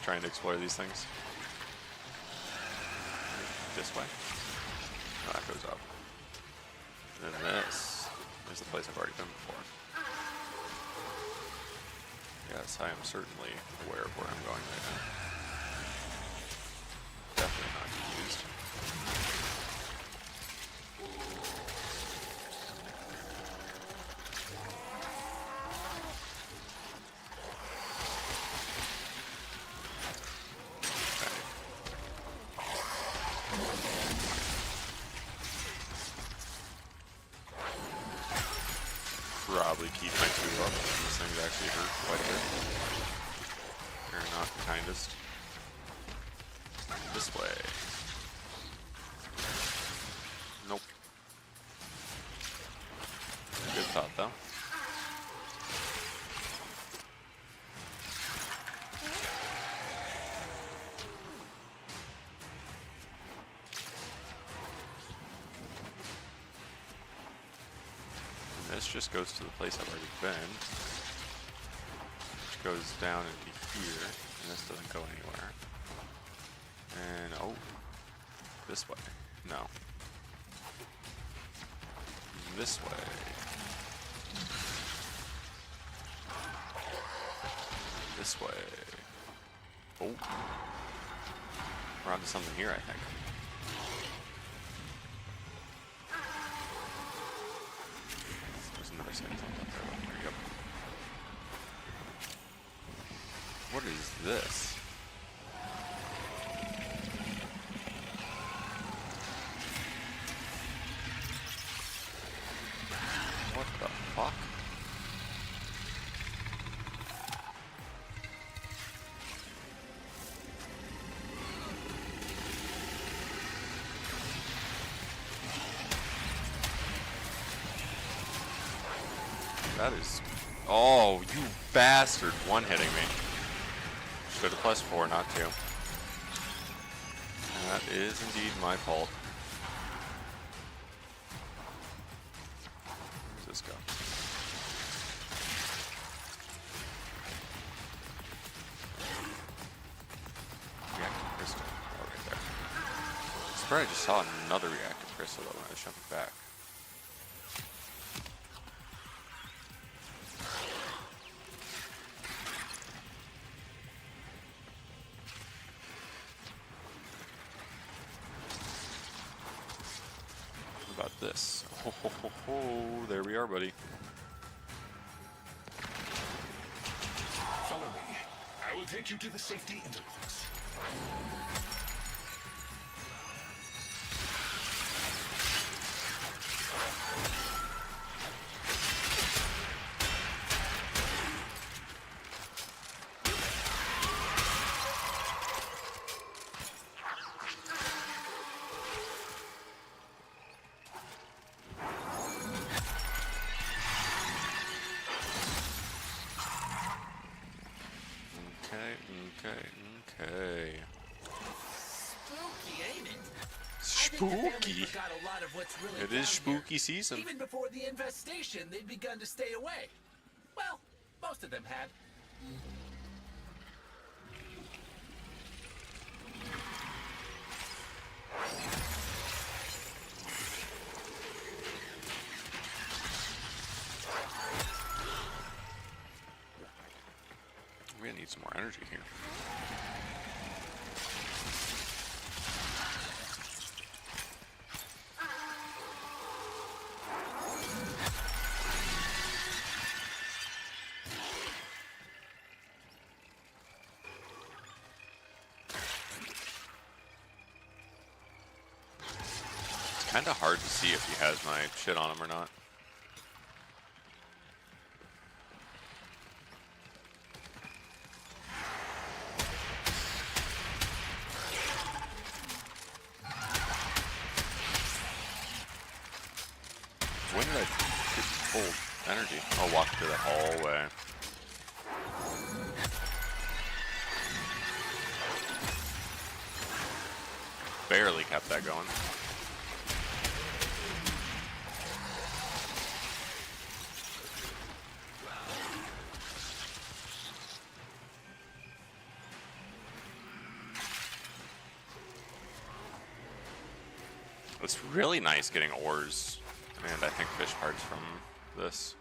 trying to explore these things. This way? No, that goes up. And then this is the place I've already been before. Yes, I am certainly aware of where I'm going right now. Definitely not confused. Probably keep my 2 up. These things actually hurt quite a bit. They're not the kindest. This way. Nope. Good thought though. This just goes to the place I've already been, which goes down into here, and this doesn't go anywhere. And, oh, this way. No. This way. This way. Oh. We're onto something here, I think. Another second up there. There you go. What is this? What the fuck? That is... Oh, you bastard. One-hitting me. Should have +4, not 2. That is indeed my fault. Where's this go? Reactive crystal. Oh, right there. I swear I just saw another reactive crystal though when I was jumping back. About this. Ho, ho, ho, ho. There we are, buddy. Follow me. I will take you to the safety interlocks. Okay. Spooky, ain't it? Spooky. It is spooky season. Even before the infestation, they'd begun to stay away. Well, most of them had. We're gonna need some more energy here. It's kind of hard to see if he has my shit on him or not. When did I get full energy? I'll walk through the hallway. Barely kept that going. It's really nice getting ores and I think fish parts from this.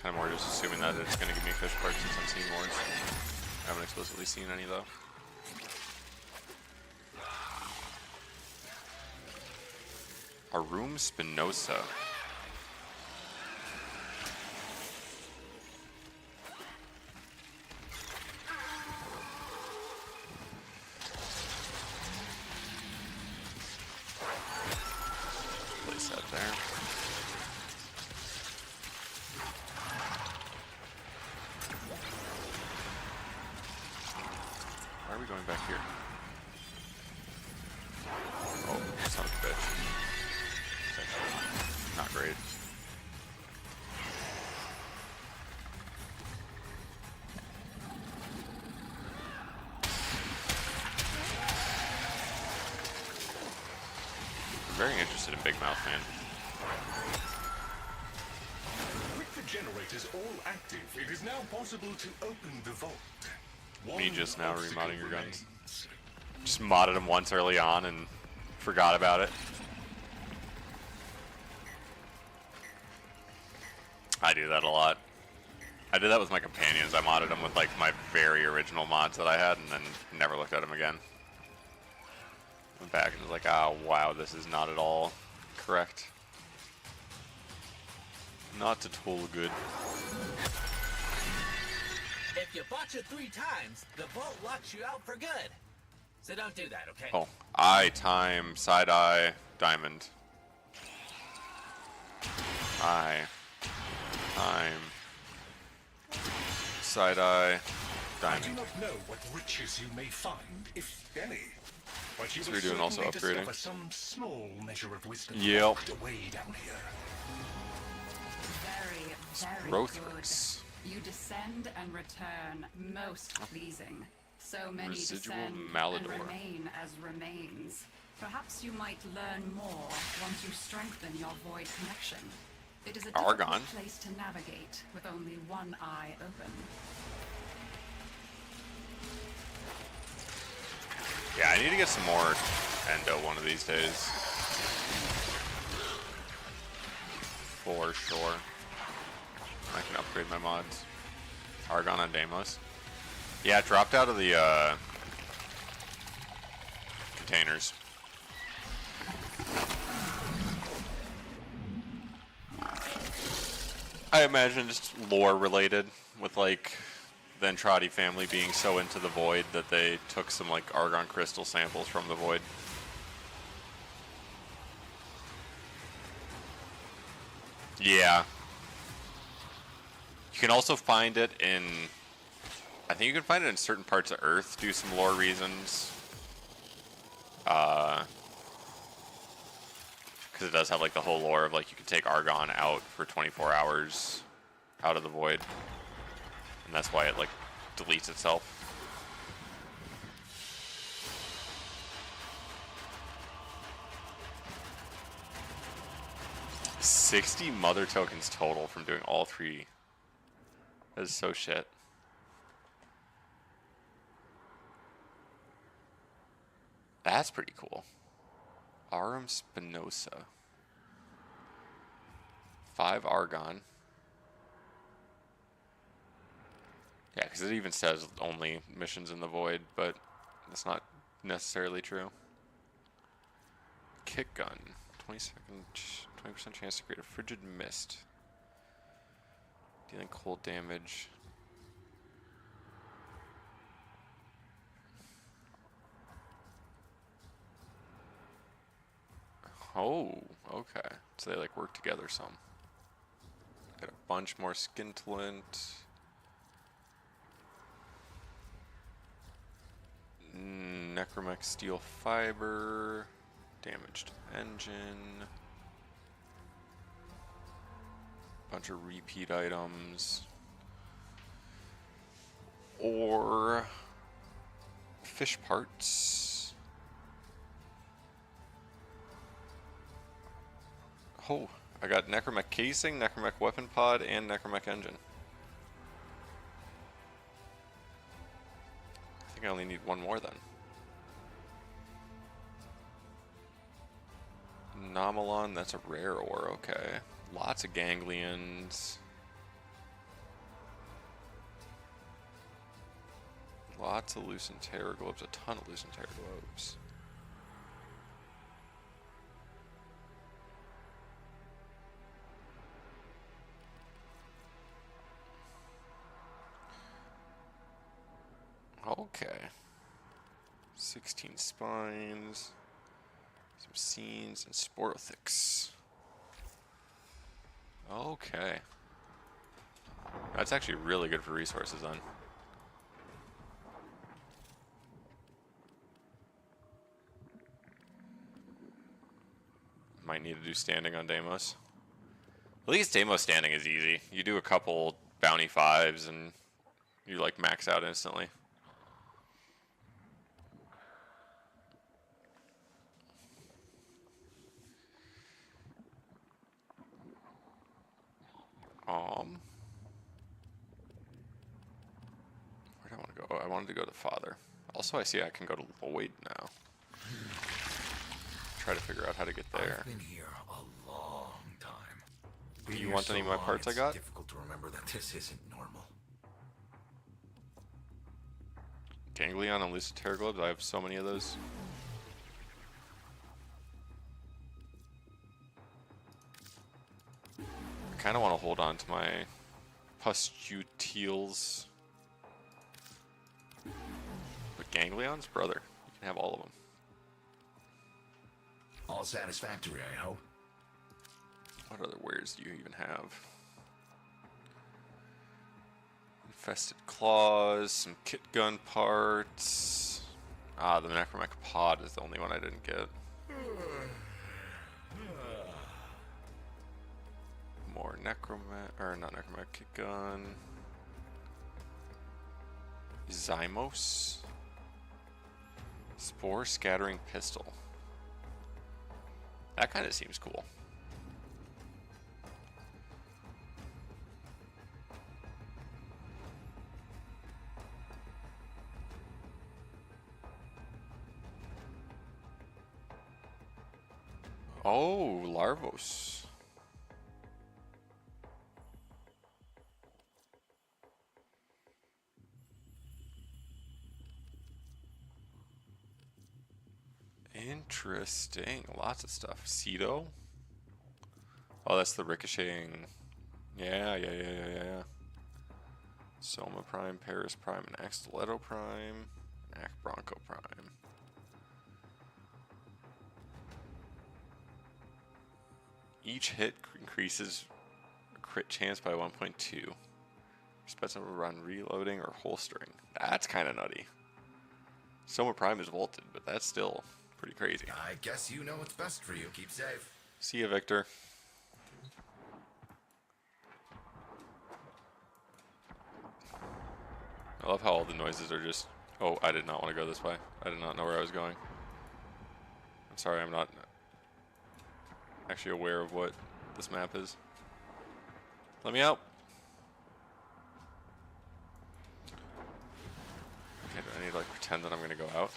Kind of more just assuming that it's going to give me fish parts since I'm seeing ores. I haven't explicitly seen any though. Arum Spinosa. Place that there. Why are we going back here? Oh, son of a bitch. It's actually not great. I'm very interested in Big Mouth, man. With the generators all active, it is now possible to open the vault. Me One just now obstacle remodding your guns. remains. Just modded them once early on and forgot about it. I do that a lot. I did that with my companions. I modded them with like my very original mods that I had and then never looked at them again. Went back and was like, oh wow, this is not at all correct. Not at all good. If you botch it 3 times, the vault locks you out for good. So don't do that, okay? Oh, eye, time, side eye, diamond. Eye, time, side eye, I do diamond. not know what riches you may find, if any. But you So will we're doing also certainly upgrading. discover some small measure of wisdom Yep. locked away down here. Very, very Growth good. rates. You descend and return, most pleasing. So many Residual descend Malador. and remain as remains. Perhaps you might learn more once you strengthen your void connection. It is a difficult Argon. place to navigate with only one eye open. Yeah, I need to get some more endo one of these days. For sure. I can upgrade my mods. Argon and Deimos. Yeah, it dropped out of the containers. I imagine just lore related with like the Entrati family being so into the void that they took some like argon crystal samples from the void. Yeah. You can also find it in, I think you can find it in certain parts of Earth due to some lore reasons. Because it does have like the whole lore of like you can take argon out for 24 hours out of the void. And that's why it like deletes itself. $60 mother tokens total from doing all 3. That is so shit. That's pretty cool. Arum Spinosa. 5 argon. Yeah, because it even says only missions in the void, but that's not necessarily true. Kick gun. 20% chance to create a frigid mist. Dealing cold damage. Oh, okay. So they like work together some. Got a bunch more scintillant. Necromech steel fiber. Damaged engine. Bunch of repeat items. Or fish parts. Oh, I got Necromech casing, Necromech weapon pod, and Necromech engine. I think I only need one more then. Anomalon, that's a rare ore, okay. Lots of ganglions. Lots of lucent terraglobes, a ton of lucent terraglobes. Okay. 16 spines, some scenes, and sporothics. Okay. That's actually really good for resources then. Might need to do standing on Deimos. At least Deimos standing is easy. You do a couple bounty 5s and you like max out instantly. Where do I want to go? Oh, I wanted to go to Father. Also, I see I can go to Lloyd now. Try to figure out how to get there. I've been here a long time. Do you want any of my parts I got? It's difficult to remember that this isn't normal. Ganglion and lucid terraglobes. I have so many of those. I kind of want to hold on to my pustules. But ganglions, brother, you can have all of them. All satisfactory, I hope. What other wares do you even have? Infested claws, some kit gun parts. Ah, the necromech pod is the only one I didn't get. More necromech, or not necromech, kit gun. Zymos. Spore scattering pistol. That kind of seems cool. Oh, Larvos. Interesting. Lots of stuff. Cedo. Oh, that's the ricocheting. Yeah. Soma Prime, Paris Prime, and Axtiletto Prime, and Bronco Prime. Each hit increases crit chance by 1.2. Respects of a run reloading or holstering. That's kind of nutty. Soma Prime is vaulted, but that's still pretty crazy. I guess you know what's best for you. Keep safe. See ya, Victor. I love how all the noises are just... Oh, I did not want to go this way. I did not know where I was going. I'm sorry, I'm not actually aware of what this map is. Let me out. Okay, do I need to like pretend that I'm gonna go out?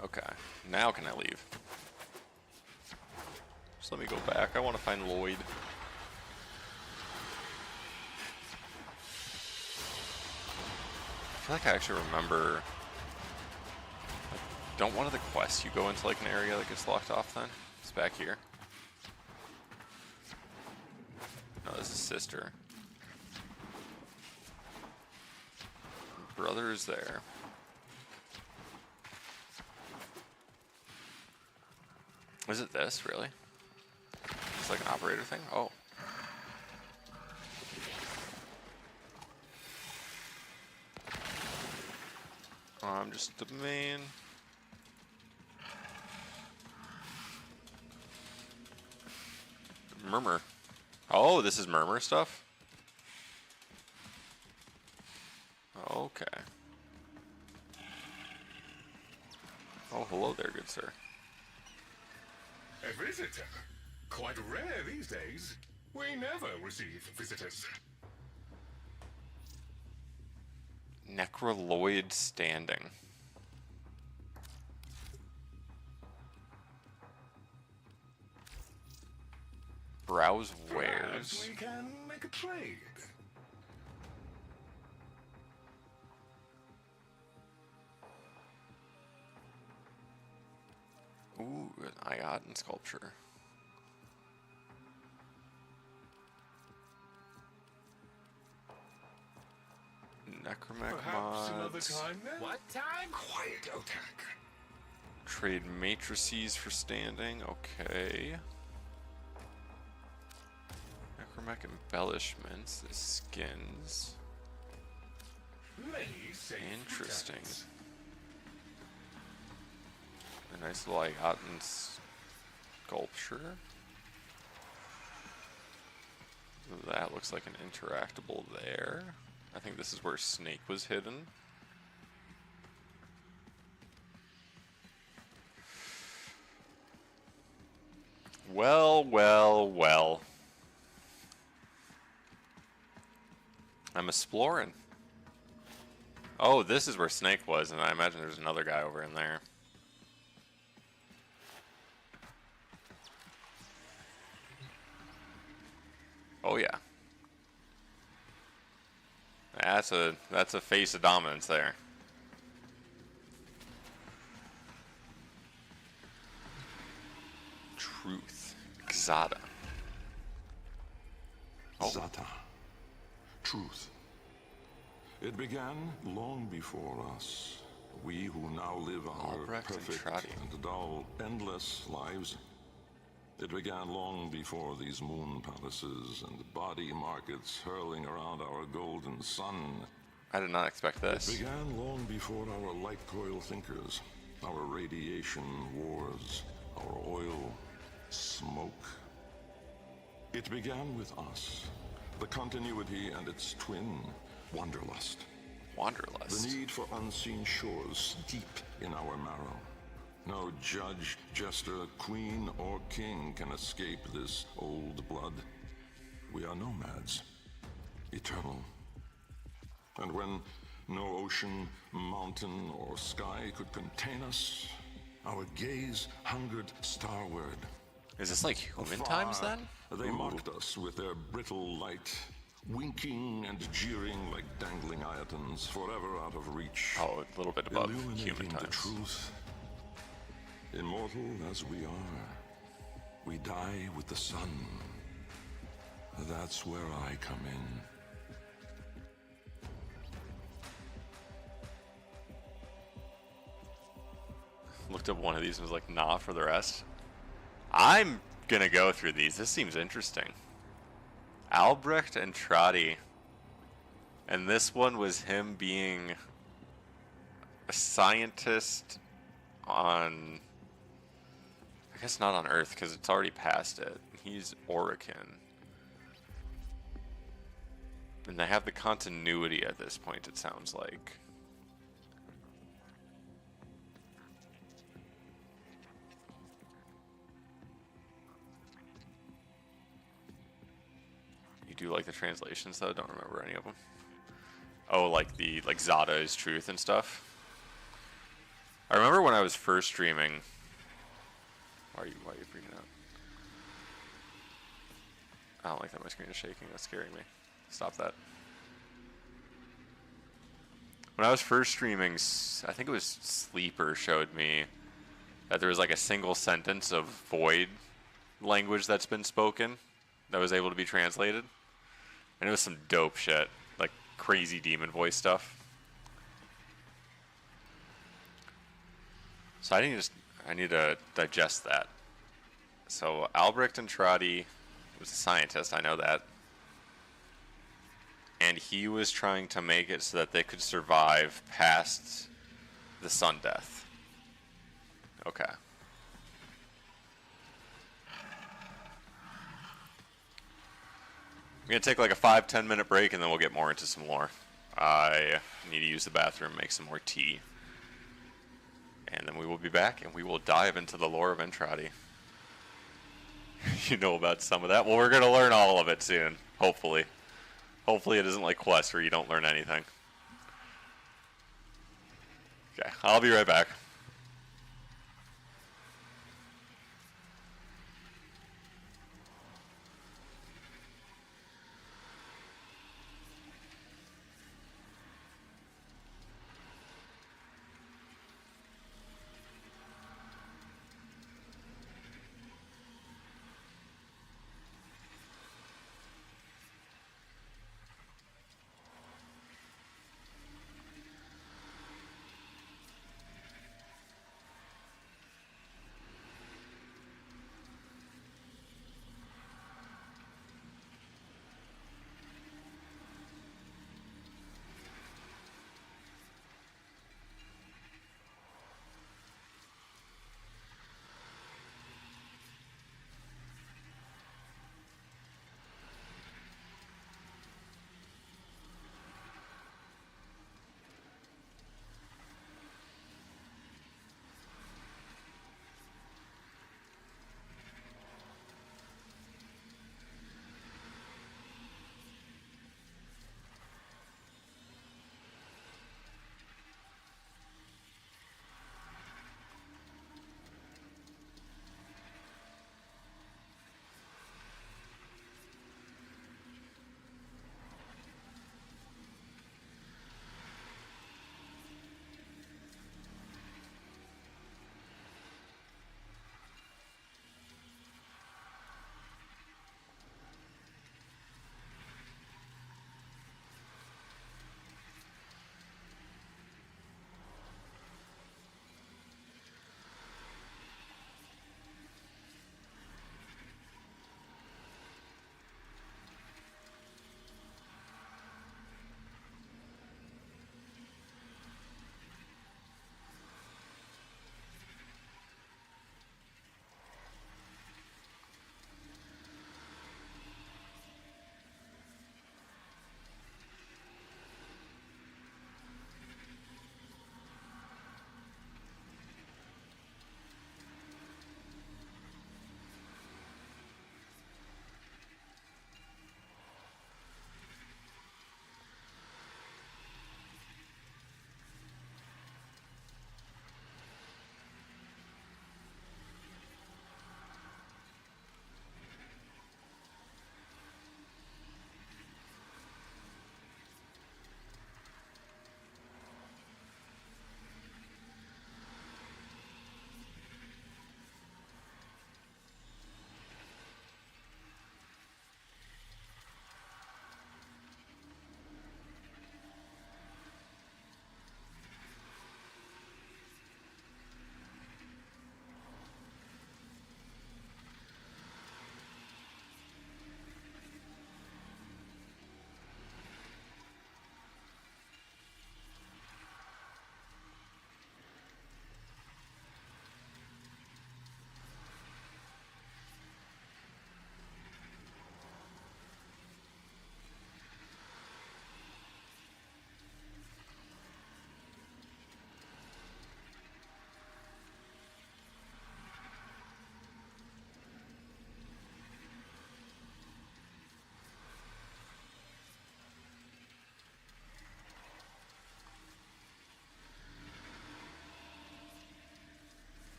Okay, now can I leave? Just let me go back. I want to find Lloyd. I feel like I actually remember... Like, don't one of the quests you go into like an area that gets locked off then? It's back here. No, this is sister. Brother is there. Is it this, really? It's like an operator thing? Oh. I'm just the main. Murmur. Oh, this is Murmur stuff? Okay. Oh, hello there, good sir. A visitor? Quite rare these days. We never receive visitors. Necroloid standing. Browse wares. Perhaps we can make a trade. Ooh, an high-octane sculpture. Necromech Perhaps another mods. time then? What time? Quiet attack. Trade matrices for standing. Okay. Necromech embellishments. The skins. Many safe Interesting. returns. A nice little high-octane sculpture. That looks like an interactable there. I think this is where Snake was hidden. Well, well, well. I'm exploring. Oh, this is where Snake was, and I imagine there's another guy over in there. Oh yeah. That's a face of dominance there. Truth. Xata. Oh. Zata. Truth. It began long before us. We who now live our Albrecht and perfect Trotty. and dull, endless lives. It began long before these moon palaces and body markets hurling around our golden sun. I did not expect It this. began long before our light coil thinkers, our radiation wars, our oil smoke. It began with us, the continuity and its twin, wanderlust. Wanderlust. The need for unseen shores deep in our marrow. No judge, jester, queen, or king can escape this old blood. We are nomads, eternal. And when no ocean, mountain, or sky could contain us, our gaze hungered starward. Is this like human Afar, times then? They Ooh. mocked us with their brittle light, winking and jeering like dangling iotans, forever out of reach. Oh, a little bit above Illuminating human the times. truth. Immortal as we are, we die with the sun. That's where I come in. Looked up one of these and was like, nah, for the rest. I'm gonna go through these. This seems interesting. Albrecht and Trotty. And this one was him being a scientist on... I guess not on Earth, because it's already past it. He's Orican. And they have the continuity at this point, it sounds like. You do like the translations, though? Don't remember any of them. Oh, like Zata is truth and stuff? I remember when I was first streaming... Why are you freaking out? I don't like that my screen is shaking. That's scaring me. Stop that. When I was first streaming, I think it was Sleeper showed me that there was like a single sentence of Void language that's been spoken that was able to be translated. And it was some dope shit. Like crazy demon voice stuff. So I need to digest that. So Albrecht and Trotty was a scientist, I know that. And he was trying to make it so that they could survive past the sun death. Okay. I'm going to take like a 5-10 minute break and then we'll get more into some lore. I need to use the bathroom, make some more tea. And then we will be back, and we will dive into the lore of Entrati. You know about some of that. Well, we're going to learn all of it soon, hopefully. Hopefully it isn't like Quest where you don't learn anything. Okay, I'll be right back.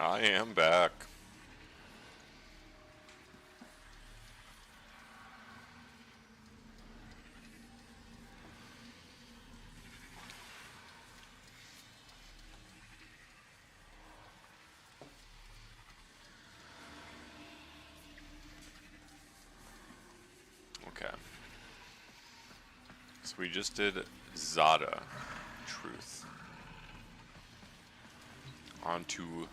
I am back. Okay. So we just did Zada, Truth. Onto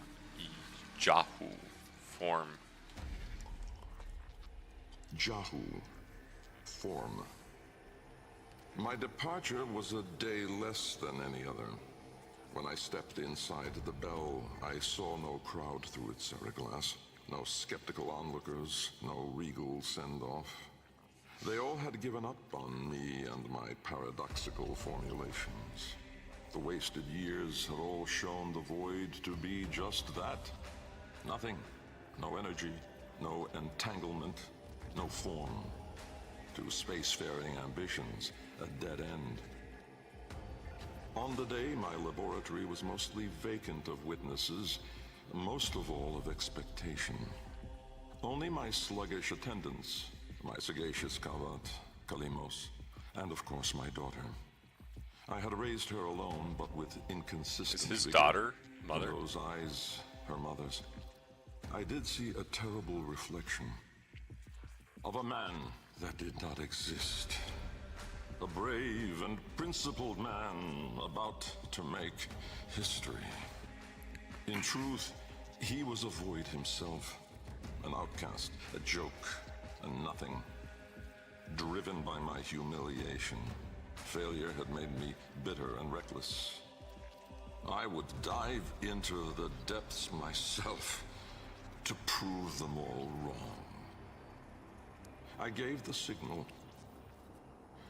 Jahu, Form. Jahu, form. My departure was a day less than any other. When I stepped inside the bell, I saw no crowd through its glass, no skeptical onlookers, no regal send-off. They all had given up on me and my paradoxical formulations. The wasted years had all shown the void to be just that. Nothing. No energy, no entanglement, no form. To spacefaring ambitions, a dead end. On the day, my laboratory was mostly vacant of witnesses, most of all of expectation. Only my sluggish attendants, my sagacious Kavat, Kalimos, and of course my daughter. I had raised her alone, but with inconsistent Is his vigor. daughter? Mother? In those eyes, her mother's. I did see a terrible reflection of a man that did not exist. A brave and principled man about to make history. In truth, he was a void himself, an outcast, a joke, a nothing. Driven by my humiliation, failure had made me bitter and reckless. I would dive into the depths myself to prove them all wrong. I gave the signal.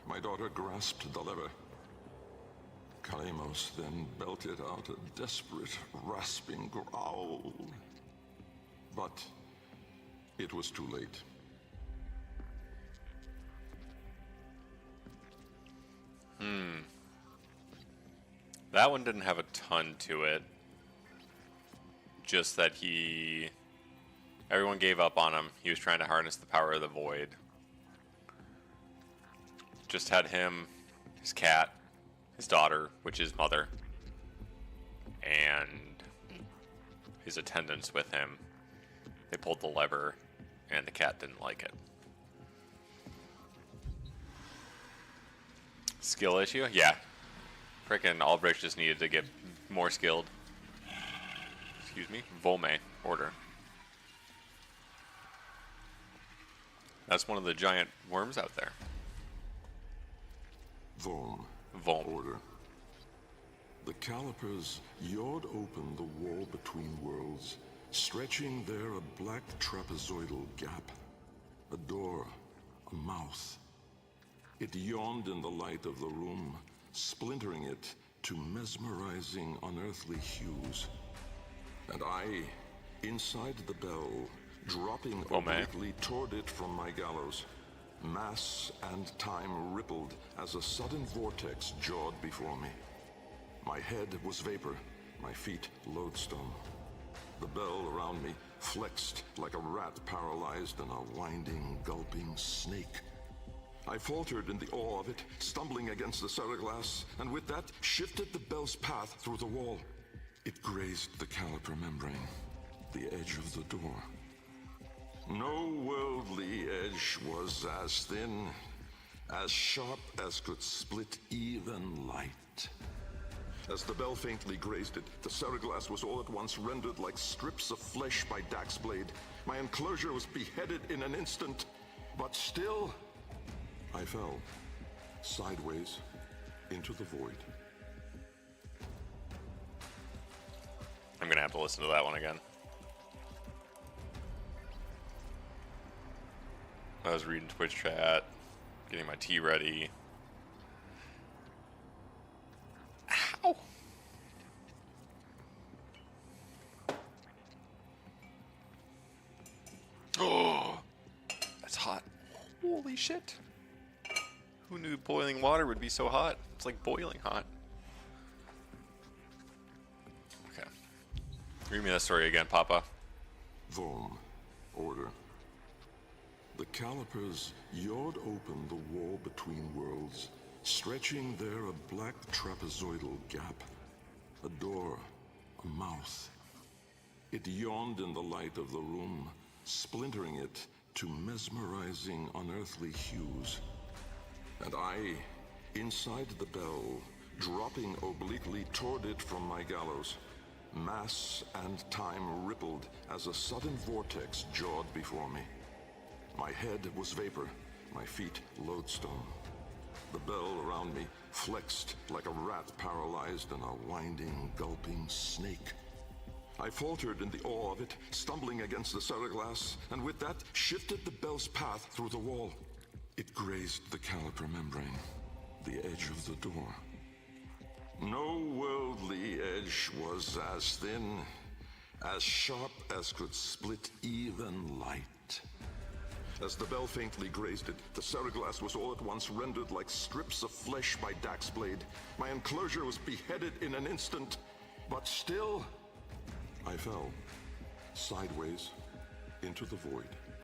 My daughter grasped the lever. Kalemos then belted out a desperate, rasping growl. But it was too late. That one didn't have a ton to it. Just that everyone gave up on him. He was trying to harness the power of the void. Just had him, his cat, his daughter, which is mother, and his attendants with him. They pulled the lever, and the cat didn't like it. Skill issue? Yeah. Frickin' Albrecht just needed to get more skilled. Excuse me? Volme order. That's one of the giant worms out there. Vom. Vom. Order. The calipers yawed open the wall between worlds, stretching there a black trapezoidal gap. A door. A mouth. It yawned in the light of the room, splintering it to mesmerizing, unearthly hues. And I, inside the bell, dropping obliquely toward it from my gallows. Mass and time rippled as a sudden vortex jawed before me. My head was vapor, my feet lodestone. The bell around me flexed like a rat paralyzed in a winding, gulping snake. I faltered in the awe of it, stumbling against the ceraglass, and with that, shifted the bell's path through the wall. It grazed the caliper membrane, the edge of the door. No worldly edge was as thin, as sharp as could split even light. As the bell faintly grazed it, the ceraglass was all at once rendered like strips of flesh by Dax's blade. My enclosure was beheaded in an instant, but still, I fell, sideways, into the void. I'm gonna have to listen to that one again. I was reading Twitch chat, getting my tea ready. Ow! Oh, that's hot. Holy shit. Who knew boiling water would be so hot? It's like boiling hot. Okay. Read me that story again, Papa. Vom. Order. The calipers yawed open the wall between worlds, stretching there a black trapezoidal gap. A door. A mouth. It yawned in the light of the room, splintering it to mesmerizing, unearthly hues. And I, inside the bell, dropping obliquely toward it from my gallows. Mass and time rippled as a sudden vortex jawed before me. My head was vapor, my feet lodestone. The bell around me flexed like a rat paralyzed in a winding, gulping snake. I faltered in the awe of it, stumbling against the ceraglass, and with that shifted the bell's path through the wall. It grazed the caliper membrane, the edge of the door. No worldly edge was as thin, as sharp as could split even light. As the bell faintly grazed it, the ceraglass was all at once rendered like strips of flesh by Dax's blade. My enclosure was beheaded in an instant, but still, I fell, sideways, into the void.